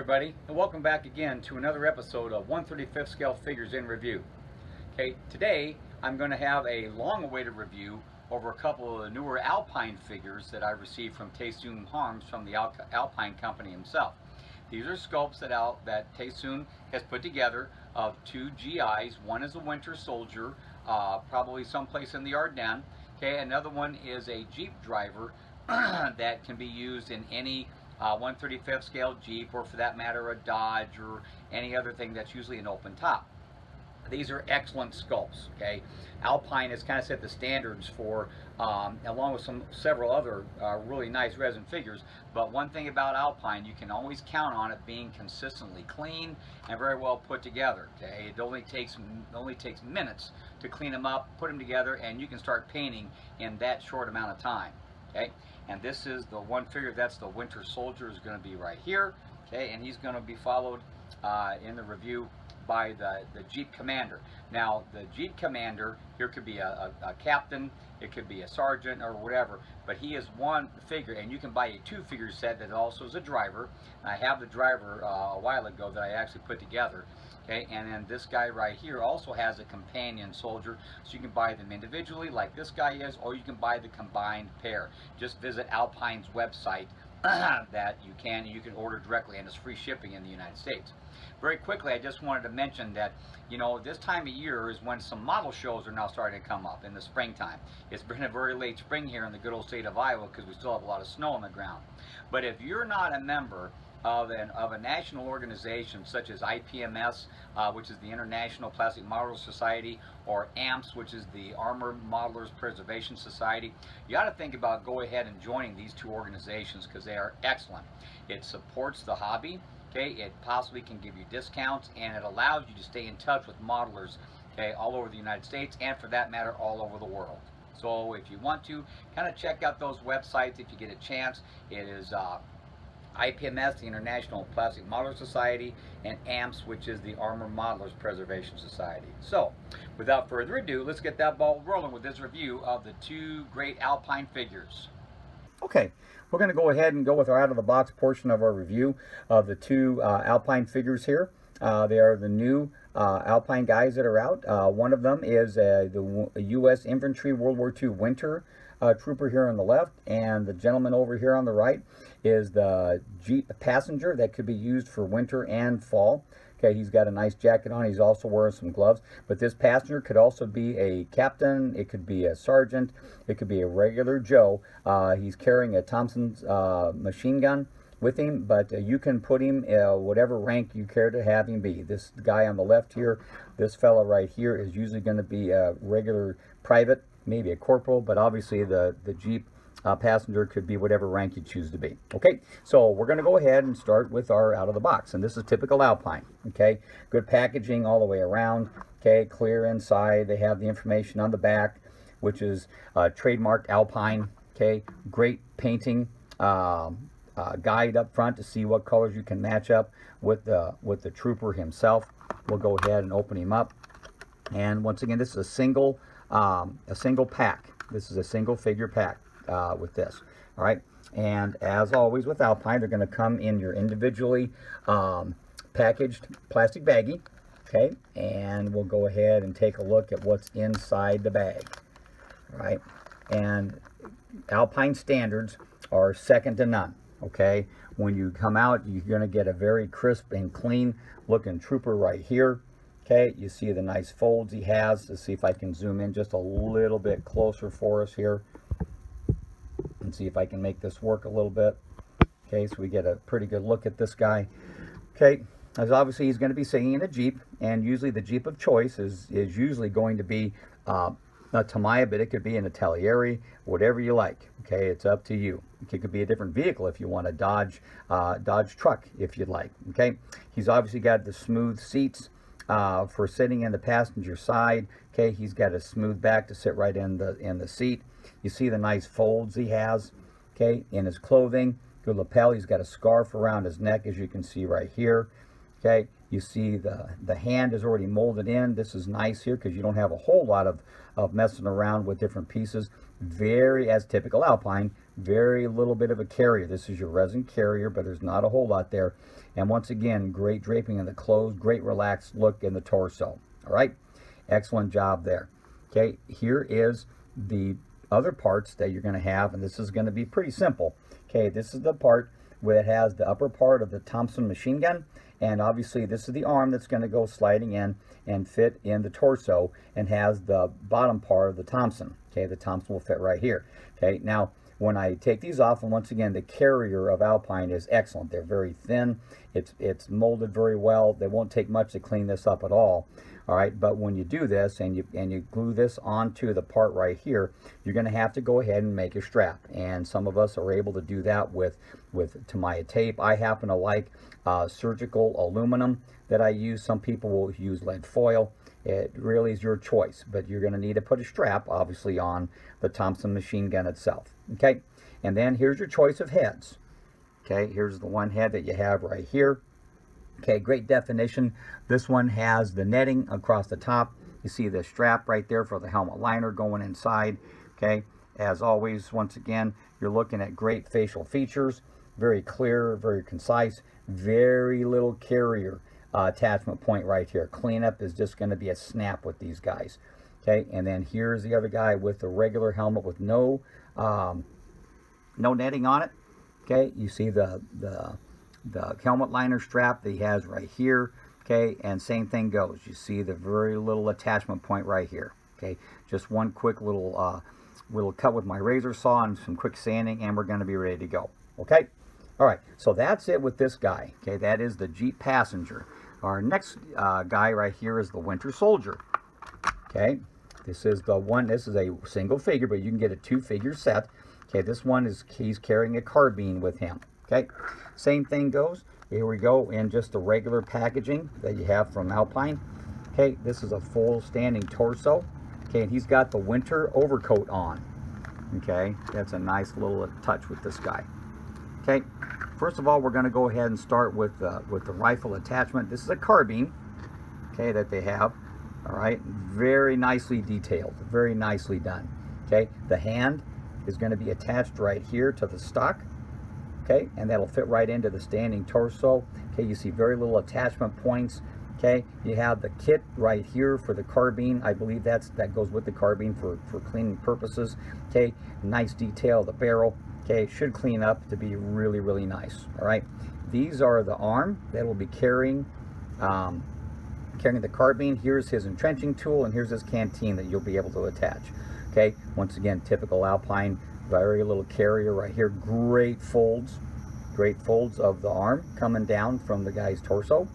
everybody, and welcome back again to another episode of 1/35 scale figures in review. Okay, today I'm going to have a long-awaited review over a couple of the newer Alpine figures that I received from Taesoon Harms from the Alpine company himself. These are sculpts that Taesoon has put together of two GIs. One is a winter soldier, probably someplace in the Ardennes. Okay, another one is a Jeep driver that can be used in any 1/35 scale Jeep, or for that matter a Dodge, or any other thing that's usually an open top. These are excellent sculpts. Okay, Alpine has kind of set the standards for, along with several other really nice resin figures. But one thing about Alpine, you can always count on it being consistently clean and very well put together. Okay, it only takes minutes to clean them up, put them together, and you can start painting in that short amount of time. Okay, and this is the one figure. That's the Winter Soldier, is going to be right here. Okay, and he's going to be followed in the review by the Jeep Commander. Now, the Jeep Commander here could be a captain, it could be a sergeant, or whatever, but he is one figure, and you can buy a two-figure set that also is a driver. I have the driver a while ago that I actually put together. Okay, and then this guy right here also has a companion soldier, so you can buy them individually like this guy is, or you can buy the combined pair. Just visit Alpine's website that you can order directly, and it's free shipping in the United States. Very quickly, I just wanted to mention that, you know, this time of year is when some model shows are now starting to come up in the springtime. It's been a very late spring here in the good old state of Iowa because we still have a lot of snow on the ground. But if you're not a member of a national organization such as IPMS, which is the International Plastic Modelers Society, or AMPS, which is the Armor Modelers Preservation Society, you ought to think about go ahead and joining these two organizations because they are excellent. It supports the hobby. Okay, it possibly can give you discounts, and it allows you to stay in touch with modelers, okay, all over the United States, and for that matter all over the world. So if you want to kind of check out those websites if you get a chance, it is IPMS, the International Plastic Modelers Society, and AMPS, which is the Armor Modelers Preservation Society. So, without further ado, let's get that ball rolling with this review of the two great Alpine figures. Okay, we're going to go ahead and go with our out-of-the-box portion of our review of the two Alpine figures here. They are the new Alpine guys that are out. One of them is the U.S. Infantry World War II Winter Trooper here on the left, and the gentleman over here on the right is the Jeep Passenger that could be used for winter and fall. Okay, he's got a nice jacket on. He's also wearing some gloves. But this passenger could also be a captain. It could be a sergeant. It could be a regular Joe. He's carrying a Thompson's machine gun with him, but you can put him whatever rank you care to have him be. This guy on the left here, this fella right here, is usually going to be a regular private, maybe a corporal, but obviously the Jeep passenger could be whatever rank you choose to be. Okay, so we're going to go ahead and start with our out of the box, and this is typical Alpine. Okay, good packaging all the way around. Okay, clear inside. They have the information on the back, which is trademarked Alpine. Okay, great painting guide up front to see what colors you can match up with the trooper himself. We'll go ahead and open him up, and once again, this is a single pack. This is a single figure pack with this. All right, and as always with Alpine, they're going to come in your individually packaged plastic baggie. Okay, and we'll go ahead and take a look at what's inside the bag. All right, and Alpine standards are second to none. Okay, when you come out, you're going to get a very crisp and clean looking trooper right here. Okay, you see the nice folds he has. Let's see if I can zoom in just a little bit closer for us here and see if I can make this work a little bit. Okay, so we get a pretty good look at this guy. Okay, as obviously he's going to be sitting in a Jeep, and usually the Jeep of choice is usually going to be not Tamiya, but it could be an Italieri, whatever you like. Okay, it's up to you. It could be a different vehicle if you want a Dodge truck, if you'd like. Okay, he's obviously got the smooth seats for sitting in the passenger side. Okay, he's got a smooth back to sit right in the seat. You see the nice folds he has. Okay, in his clothing, good lapel. He's got a scarf around his neck, as you can see right here. Okay, you see the hand is already molded in. This is nice here because you don't have a whole lot of messing around with different pieces. Very, as typical Alpine, very little bit of a carrier. This is your resin carrier, but there's not a whole lot there. And once again, great draping in the clothes, great relaxed look in the torso. All right, excellent job there. Okay, here is the other parts that you're going to have, and this is going to be pretty simple. Okay, this is the part where it has the upper part of the Thompson machine gun, and obviously this is the arm that's going to go sliding in and fit in the torso, and has the bottom part of the Thompson. Okay, the Thompson will fit right here. Okay, now when I take these off, and once again, the carrier of Alpine is excellent. They're very thin. It's molded very well. They won't take much to clean this up at all. All right, but when you do this and you glue this onto the part right here, you're going to have to go ahead and make a strap. And some of us are able to do that with Tamiya tape. I happen to like surgical aluminum that I use. Some people will use lead foil. It really is your choice, but you're going to need to put a strap, obviously, on the Thompson machine gun itself. Okay, and then here's your choice of heads. Okay, here's the one head that you have right here. Okay, great definition. This one has the netting across the top. You see the strap right there for the helmet liner going inside. Okay, as always, once again, you're looking at great facial features. Very clear, very concise, very little carrier attachment point right here. Cleanup is just going to be a snap with these guys. Okay, and then here's the other guy with the regular helmet with no netting on it. Okay, you see the helmet liner strap that he has right here. Okay, and same thing goes. You see the very little attachment point right here. Okay, just one quick little cut with my razor saw and some quick sanding, and we're going to be ready to go. Okay, all right. So that's it with this guy. Okay, that is the Jeep Passenger. Our next guy right here is the Winter Soldier. Okay, this is the one. This is a single figure, but you can get a 2-figure set. Okay, this one is he's carrying a carbine with him. Okay, same thing goes. Here we go in just the regular packaging that you have from Alpine. Okay, this is a full standing torso. Okay, and he's got the winter overcoat on. Okay, that's a nice little touch with this guy. Okay, first of all, we're going to go ahead and start with the rifle attachment. This is a carbine, okay, that they have. All right, very nicely detailed, very nicely done. Okay, the hand is going to be attached right here to the stock. Okay, and that'll fit right into the standing torso. Okay, you see very little attachment points. Okay, you have the kit right here for the carbine. I believe that goes with the carbine for cleaning purposes. Okay, nice detail of the barrel. Okay, should clean up to be really, really nice. All right, these are the arm that will be carrying the carbine. Here's his entrenching tool, and here's his canteen that you'll be able to attach. Okay, once again, typical Alpine, very little carrier right here. Great folds of the arm coming down from the guy's torso.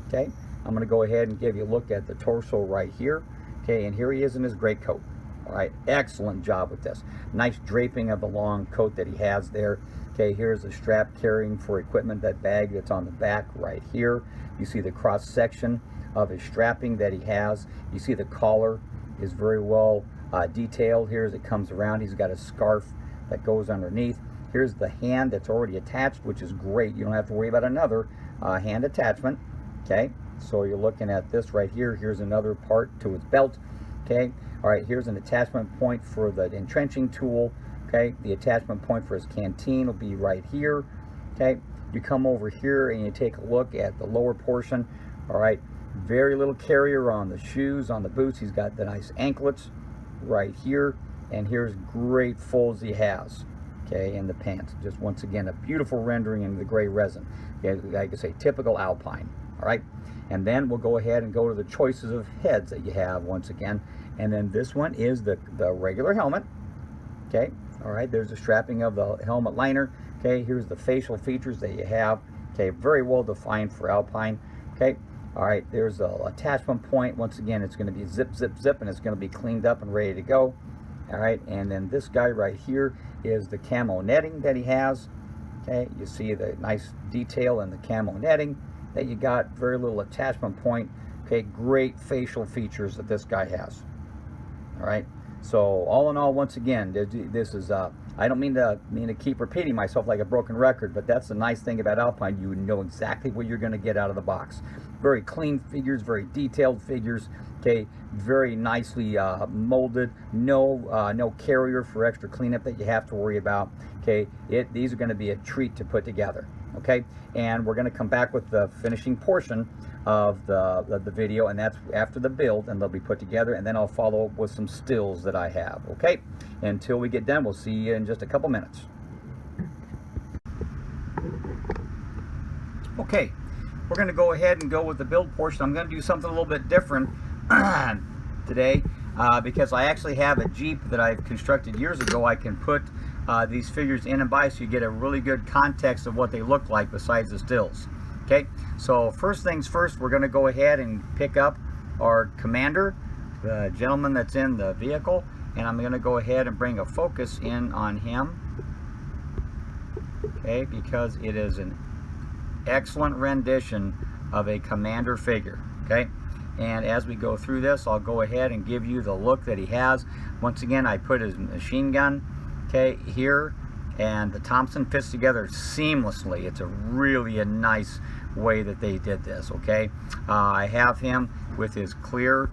Okay, I'm going to go ahead and give you a look at the torso right here. Okay, and here he is in his gray coat. All right, excellent job with this. Nice draping of the long coat that he has there. Okay, here's the strap carrying for equipment, that bag that's on the back right here. You see the cross section of his strapping that he has. You see the collar is very well detailed here as it comes around. He's got a scarf that goes underneath. Here's the hand that's already attached, which is great. You don't have to worry about another hand attachment. Okay, so you're looking at this right here. Here's another part to his belt. Okay, all right, here's an attachment point for the entrenching tool. Okay, the attachment point for his canteen will be right here. Okay, you come over here and you take a look at the lower portion. All right, very little carrier on the shoes, on the boots. He's got the nice anklets right here, and here's great folds he has. Okay, in the pants. Just once again, a beautiful rendering in the gray resin. Okay, like I say, typical Alpine. All right, and then we'll go ahead and go to the choices of heads that you have once again. And then this one is the regular helmet. Okay, all right, there's the strapping of the helmet liner. Okay, here's the facial features that you have. Okay, very well defined for Alpine. Okay, all right, there's the attachment point. Once again, it's going to be zip, zip, zip, and it's going to be cleaned up and ready to go. All right, and then this guy right here is the camo netting that he has. Okay, you see the nice detail in the camo netting that you got. Very little attachment point. Okay, great facial features that this guy has. All right, so all in all, once again, this is I don't mean to keep repeating myself like a broken record, but that's the nice thing about Alpine. You know exactly what you're going to get out of the box. Very clean figures, very detailed figures. Okay, very nicely molded. No carrier for extra cleanup that you have to worry about. Okay. Okay, these are going to be a treat to put together. Okay, and we're going to come back with the finishing portion of the video, and that's after the build, and they'll be put together, and then I'll follow up with some stills that I have. Okay, until we get done, we'll see you in just a couple minutes. Okay, we're going to go ahead and go with the build portion. I'm going to do something a little bit different today because I actually have a Jeep that I've constructed years ago. I can put these figures in and by so you get a really good context of what they look like besides the stills. Okay, so first things first, we're going to go ahead and pick up our commander, the gentleman that's in the vehicle, and I'm going to go ahead and bring a focus in on him. Okay, because it is an excellent rendition of a commander figure. Okay, and as we go through this, I'll go ahead and give you the look that he has. Once again, I put his machine gun, okay, here, and the Thompson fits together seamlessly. It's a really nice way that they did this. Okay, I have him with his clear,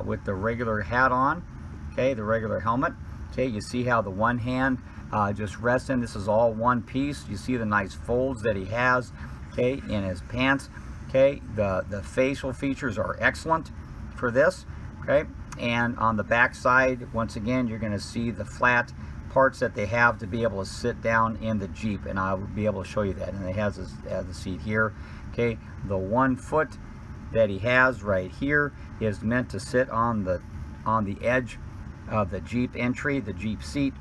with the regular hat on. Okay, the regular helmet. Okay, you see how the one hand just rests in. This is all one piece. You see the nice folds that he has, okay, in his pants. Okay, the facial features are excellent for this. Okay, and on the back side, once again, you're going to see the flat parts that they have to be able to sit down in the Jeep, and I'll be able to show you that. And it has the seat here. Okay, the 1 foot that he has right here is meant to sit on the edge of the Jeep entry, the Jeep seat.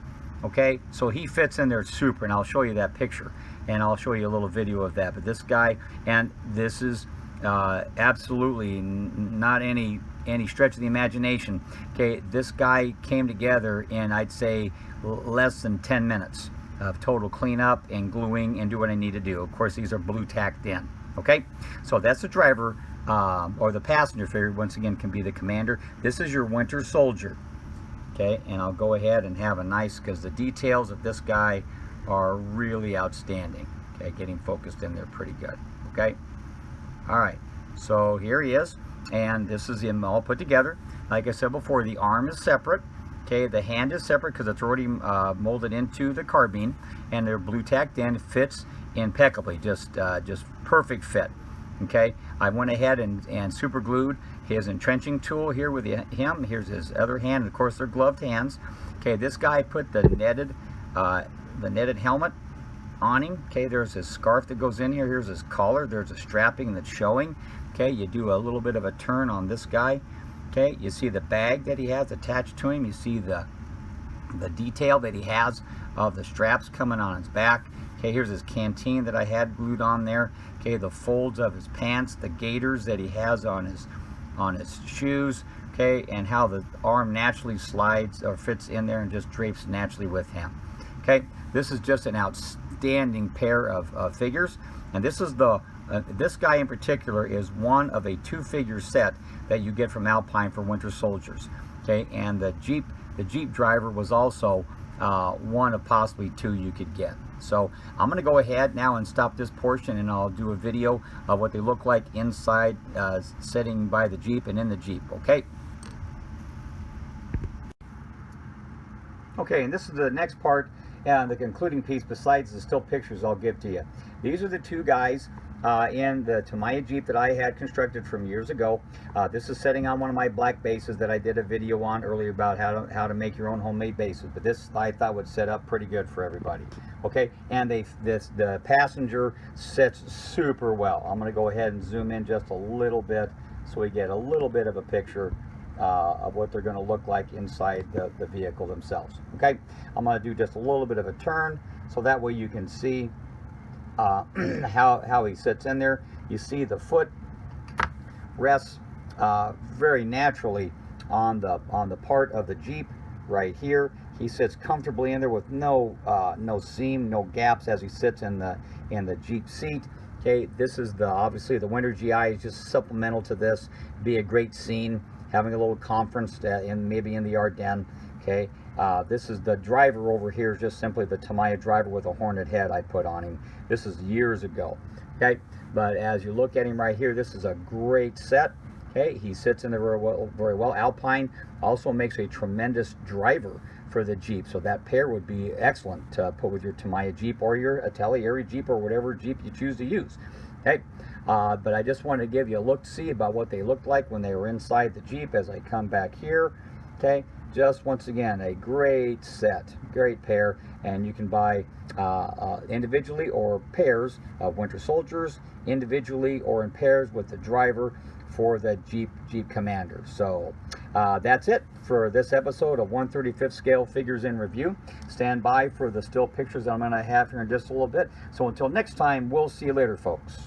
Okay, so he fits in there super, and I'll show you that picture, and I'll show you a little video of that. But this guy, and this is absolutely not any stretch of the imagination. Okay, this guy came together in, I'd say, less than 10 minutes of total cleanup and gluing and do what I need to do. Of course, these are blue tacked in. Okay, so that's the driver or the passenger figure. Once again, can be the commander. This is your winter soldier. Okay, and I'll go ahead and have a nice, because the details of this guy are really outstanding. Okay, getting focused in there pretty good. Okay, all right, so here he is, and this is him all put together. Like I said before, the arm is separate. Okay, the hand is separate because it's already molded into the carbine, and they're blue tacked in. Fits impeccably, just perfect fit. Okay, I went ahead and super glued his entrenching tool here with him. Here's his other hand. Of course, they're gloved hands. Okay, this guy put the netted helmet on him. Okay, there's his scarf that goes in here. Here's his collar. There's a strapping that's showing. Okay, you do a little bit of a turn on this guy. Okay, you see the bag that he has attached to him. You see the detail that he has of the straps coming on his back. Okay, here's his canteen that I had glued on there. Okay, the folds of his pants, the gaiters that he has on his shoes. Okay, and how the arm naturally slides or fits in there and just drapes naturally with him. Okay, this is just an outstanding pair of figures, and this is this guy in particular is one of a 2-figure set that you get from Alpine for winter soldiers. Okay, and the Jeep driver was also one of possibly 2 you could get. So I'm going to go ahead now and stop this portion, and I'll do a video of what they look like inside, sitting by the Jeep and in the Jeep. Okay. Okay, and this is the next part, and the concluding piece besides the still pictures I'll give to you. These are the 2 guys in the Tamiya Jeep that I had constructed from years ago. This is sitting on one of my black bases that I did a video on earlier about how to make your own homemade bases, but this I thought would set up pretty good for everybody. Okay, and the passenger sits super well. I'm going to go ahead and zoom in just a little bit so we get a little bit of a picture of what they're going to look like inside the vehicle themselves. Okay, I'm going to do just a little bit of a turn so that way you can see how he sits in there. You see the foot rests very naturally on the part of the Jeep right here. He sits comfortably in there with no seam, no gaps as he sits in the Jeep seat. Okay, this is obviously the winter GI is just supplemental to this. Be a great scene, having a little conference maybe in the Ardennes. Okay, this is the driver over here, just simply the Tamiya driver with a hornet head I put on him. This is years ago. Okay, but as you look at him right here, this is a great set. Okay, he sits in there very well. Alpine also makes a tremendous driver for the Jeep. So that pair would be excellent to put with your Tamiya Jeep or your Atelieri Jeep or whatever Jeep you choose to use. Okay, but I just wanted to give you a look to see about what they looked like when they were inside the Jeep as I come back here. Okay, just once again, a great set, great pair, and you can buy individually or pairs of Winter Soldiers, individually or in pairs with the driver for the Jeep Commander. So that's it for this episode of 1/35 scale figures in review. Stand by for the still pictures I'm going to have here in just a little bit. So until next time, we'll see you later, folks.